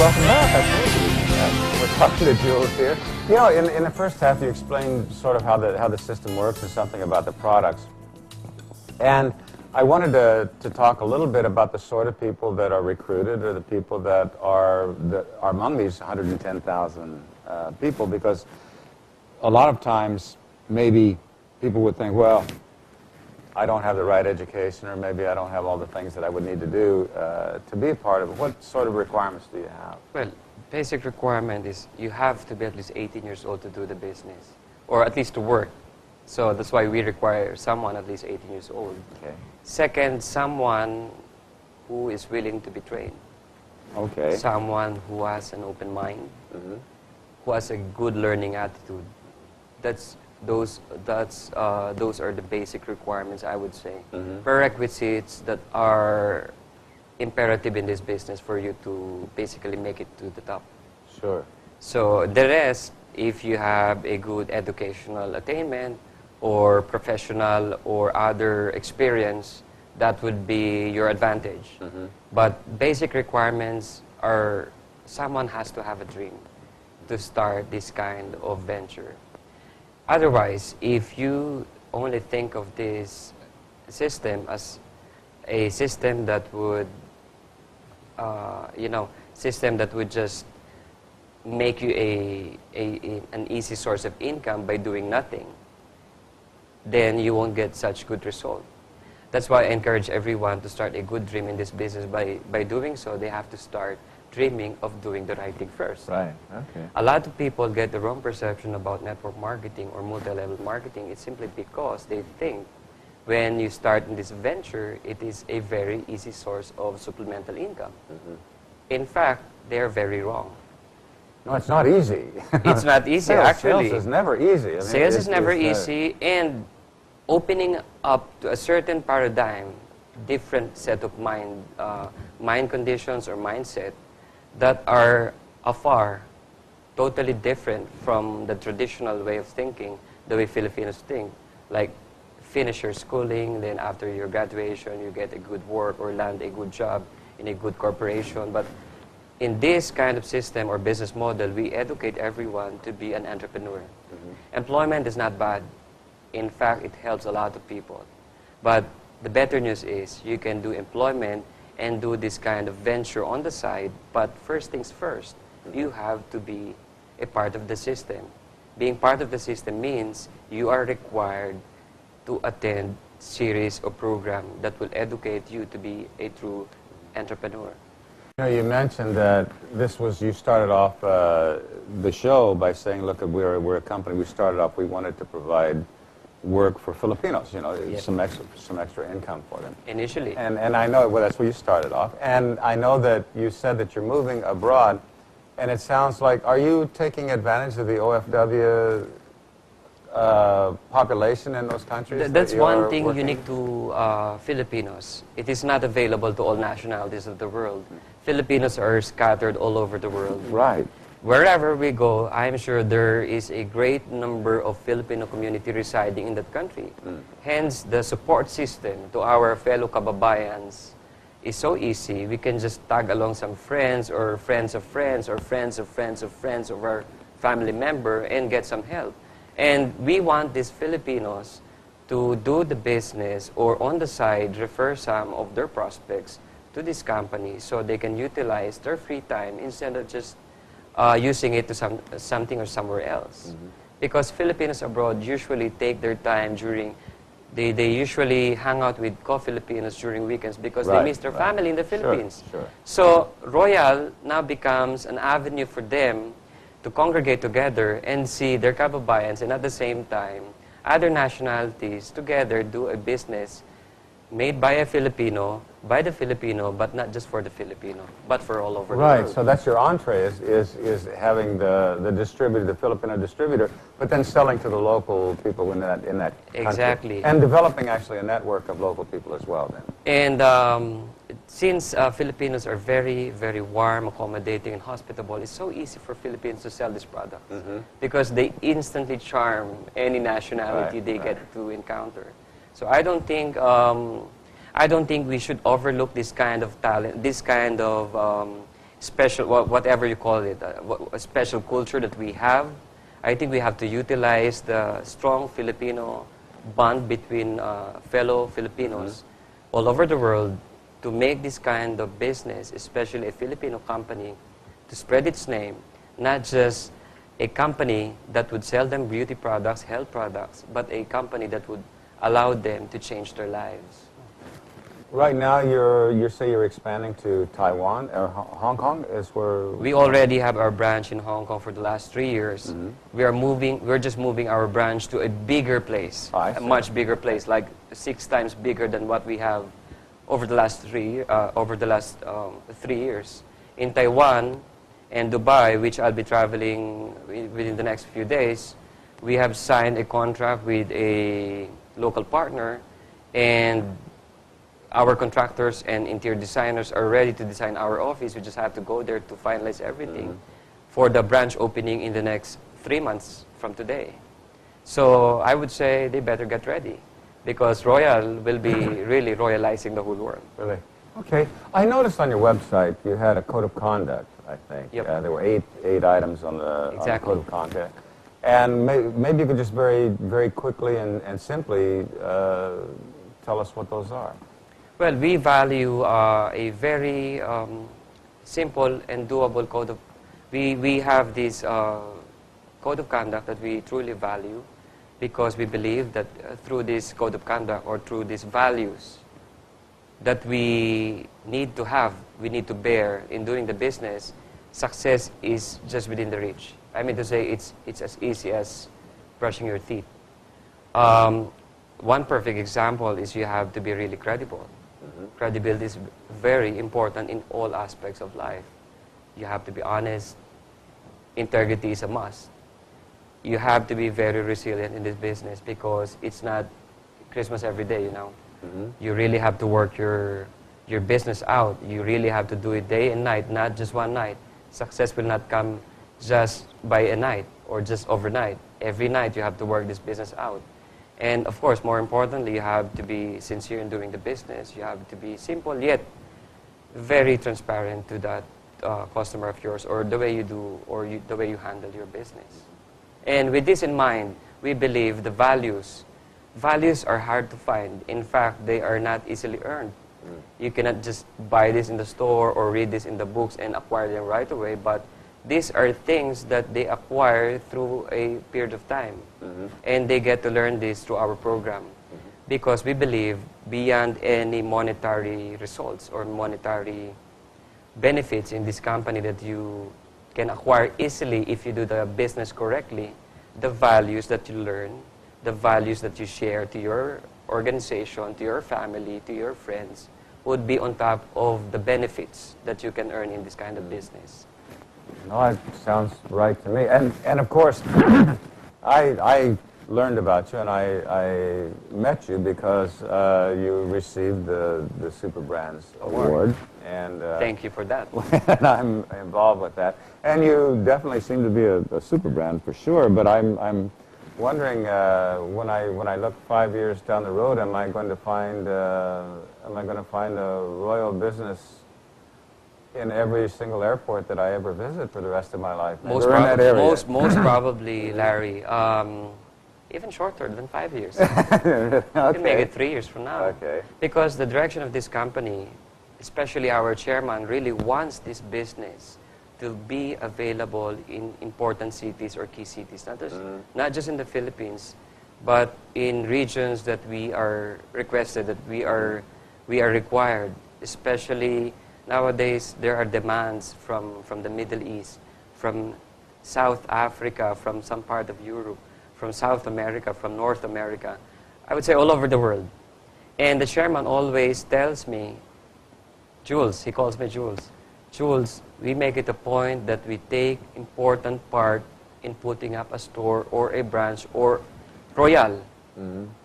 welcome back. We're talking to Jules here. You know, in the first half, you explained sort of how the system works and something about the products. And I wanted to talk a little bit about the sort of people that are recruited, or the people that are among these 110,000 people, because a lot of times maybe people would think, well, I don't have the right education, or maybe I don't have all the things that I would need to do to be a part of it. What sort of requirements do you have? Well, basic requirement is you have to be at least 18 years old to do the business, or at least to work. So that's why we require someone at least 18 years old. Okay. Second, someone who is willing to be trained. Okay. Someone who has an open mind, who has a good learning attitude. Those are the basic requirements, I would say. Prerequisites that are imperative in this business for you to basically make it to the top. Sure. So the rest, if you have a good educational attainment or professional or other experience, that would be your advantage. But basic requirements are someone has to have a dream to start this kind of venture. Otherwise, if you only think of this system as a system that would, system that would just make you an easy source of income by doing nothing, then you won't get such good result. That's why I encourage everyone to start a good dream in this business. By doing so, they have to start dreaming of doing the right thing first. Right, okay. A lot of people get the wrong perception about network marketing or multi-level marketing. It's simply because they think when you start in this venture, it is a very easy source of supplemental income. In fact, they're very wrong. No, it's not easy. It's not easy, actually. Sales is never easy. I mean, Sales is never easy, and opening up to a certain paradigm, different set of mind conditions or mindset that are afar, totally different from the traditional way of thinking, the way Filipinos think. Like, finish your schooling, then after your graduation, you get a good work or land a good job in a good corporation. But in this kind of system or business model, we educate everyone to be an entrepreneur. Employment is not bad. In fact, it helps a lot of people. But the better news is you can do employment and do this kind of venture on the side, but first things first, you have to be a part of the system. Being part of the system means you are required to attend series or program that will educate you to be a true entrepreneur. You know, you mentioned that you started off the show by saying, look, we're a company, we started off, we wanted to provide work for Filipinos, some extra income for them. Initially. And I know, well, that's where you started off. And I know that you said that you're moving abroad, and it sounds like, are you taking advantage of the OFW population in those countries? That's one thing unique to Filipinos. It is not available to all nationalities of the world. Filipinos are scattered all over the world. Right. Wherever we go, I'm sure there is a great number of Filipino community residing in that country. Hence, the support system to our fellow kababayans is so easy. We can just tag along some friends or friends of friends or friends of friends of friends of our family member and get some help. And we want these Filipinos to do the business or on the side refer some of their prospects to this company so they can utilize their free time instead of just using it to something or somewhere else. Because Filipinos abroad usually take their time during, they usually hang out with co-Filipinos during weekends because they miss their family in the Philippines. Sure. So Royal now becomes an avenue for them to congregate together and see their kababayans, and at the same time, other nationalities together do a business made by a Filipino, by the Filipino, but not just for the Filipino, but for all over the world. Right, so that's your entree, is having the distributor, the Filipino distributor, but then selling to the local people in that country. Exactly. And developing actually a network of local people as well then. And since Filipinos are very, very warm, accommodating, and hospitable, it's so easy for Filipinos to sell this product because they instantly charm any nationality they get to encounter. So I don't think we should overlook this kind of talent, this kind of special, whatever you call it, a special culture that we have. I think we have to utilize the strong Filipino bond between fellow Filipinos all over the world to make this kind of business, especially a Filipino company, to spread its name, not just a company that would sell them beauty products, health products, but a company that would allow them to change their lives. Right now, you say you're expanding to Taiwan or Hong Kong is where We already have our branch in Hong Kong for the last 3 years. We're just moving our branch to a bigger place, I a see. much bigger place, like 6 times bigger than what we have over the last 3 years. In Taiwan and Dubai, which I'll be traveling within the next few days, we have signed a contract with a local partner, and our contractors and interior designers are ready to design our office. We just have to go there to finalize everything for the branch opening in the next 3 months from today. So I would say they better get ready, because Royal will be really royalizing the whole world. Really? Okay. I noticed on your website you had a code of conduct, I think. Yep. There were eight items on the Exactly. code of conduct. And maybe you could just very quickly and simply tell us what those are. Well, we value a very simple and doable code of... We have this code of conduct that we truly value, because we believe that through this code of conduct, or through these values that we need to have, we need to bear in doing the business, success is just within the reach. I mean to say, it's as easy as brushing your teeth. One perfect example is you have to be really credible. Credibility is very important in all aspects of life. You have to be honest. Integrity is a must. You have to be very resilient in this business, because it's not Christmas every day, you know. You really have to work your business out. You really have to do it day and night, not just one night. Success will not come just by a night or just overnight. Every night you have to work this business out. And of course, more importantly, you have to be sincere in doing the business. You have to be simple yet very transparent to that customer of yours, or the way you do, or the way you handle your business. And with this in mind, we believe the values are hard to find. In fact, they are not easily earned. You cannot just buy this in the store or read this in the books and acquire them right away, but these are things that they acquire through a period of time. And they get to learn this through our program. Because we believe beyond any monetary results or monetary benefits in this company that you can acquire easily if you do the business correctly, the values that you learn, the values that you share to your organization, to your family, to your friends, would be on top of the benefits that you can earn in this kind of business. No, it sounds right to me. And of course, I learned about you, and I met you because you received the Super Brands Award. And Thank you for that. and I'm involved with that. And you definitely seem to be a super brand for sure. But I'm wondering when I look 5 years down the road, am I going to find a Royal business in every single airport that I ever visit for the rest of my life? Most probably, Larry. Even shorter than 5 years. You can make it 3 years from now. Okay. Because the direction of this company, especially our chairman, really wants this business to be available in important cities or key cities, not just in the Philippines, but in regions that we are requested, that we are required. Especially nowadays, there are demands from the Middle East, from South Africa, from some part of Europe, from South America, from North America. I would say all over the world. And the chairman always tells me, Jules, he calls me Jules, Jules, we make it a point that we take important part in putting up a store or a branch or Royal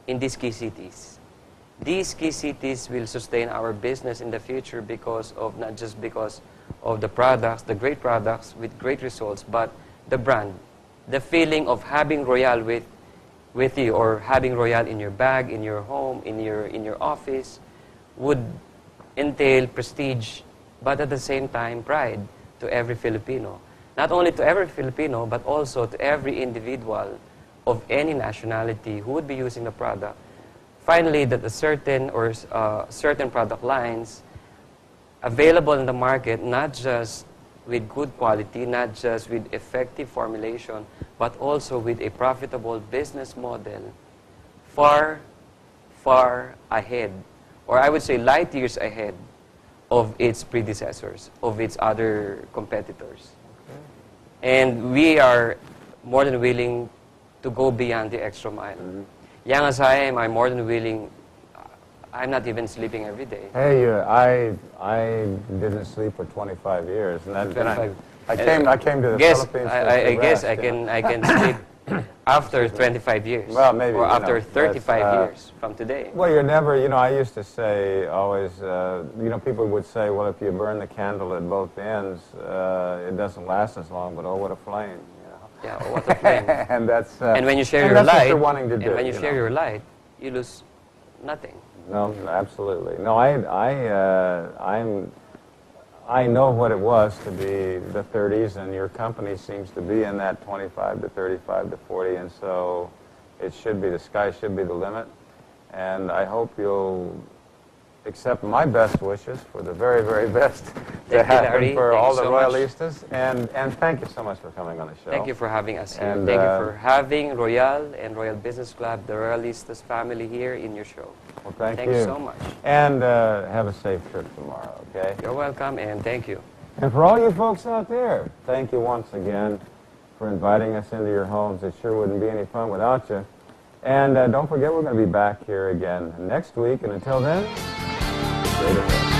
in these key cities. These key cities will sustain our business in the future because of, not just because of the products, the great products with great results, but the brand. The feeling of having Royal with you, or having Royal in your bag, in your home, in your office, would entail prestige, but at the same time pride. to every Filipino. Not only to every Filipino, but also to every individual of any nationality who would be using the product. Finally, that a certain or certain product lines available in the market, not just with good quality, not just with effective formulation, but also with a profitable business model far, far ahead, or I would say light years ahead of its predecessors, of its other competitors. And we are more than willing to go beyond the extra mile. Young as I am, I'm more than willing. I'm not even sleeping every day. Hey, I didn't sleep for 25 years, and then I came to the Philippines. I guess rest, I can sleep after 25 years. Well, maybe, or you after know, 35 years from today. Well, you're never, you know, I used to say always, you know, people would say, well, if you burn the candle at both ends, it doesn't last as long, but oh, what a flame, you know. Yeah, or what a flame. And that's, and when you share and your that's what light, you're wanting to do, and when you share know. your light, you lose nothing. No, absolutely. No, I know what it was to be the 30s, and your company seems to be in that 25 to 35 to 40, and so it should be, the sky should be the limit. And I hope you'll accept my best wishes for the very, very best to happen for all the Royalistas. And thank you so much for coming on the show. Thank you for having us here. And, thank you for having Royal and Royal Business Club, the Royalistas family here in your show. Well, thank you so much. And have a safe trip tomorrow, okay? You're welcome, and thank you. And for all you folks out there, thank you once again for inviting us into your homes. It sure wouldn't be any fun without you. And don't forget, we're going to be back here again next week. And until then, stay tuned.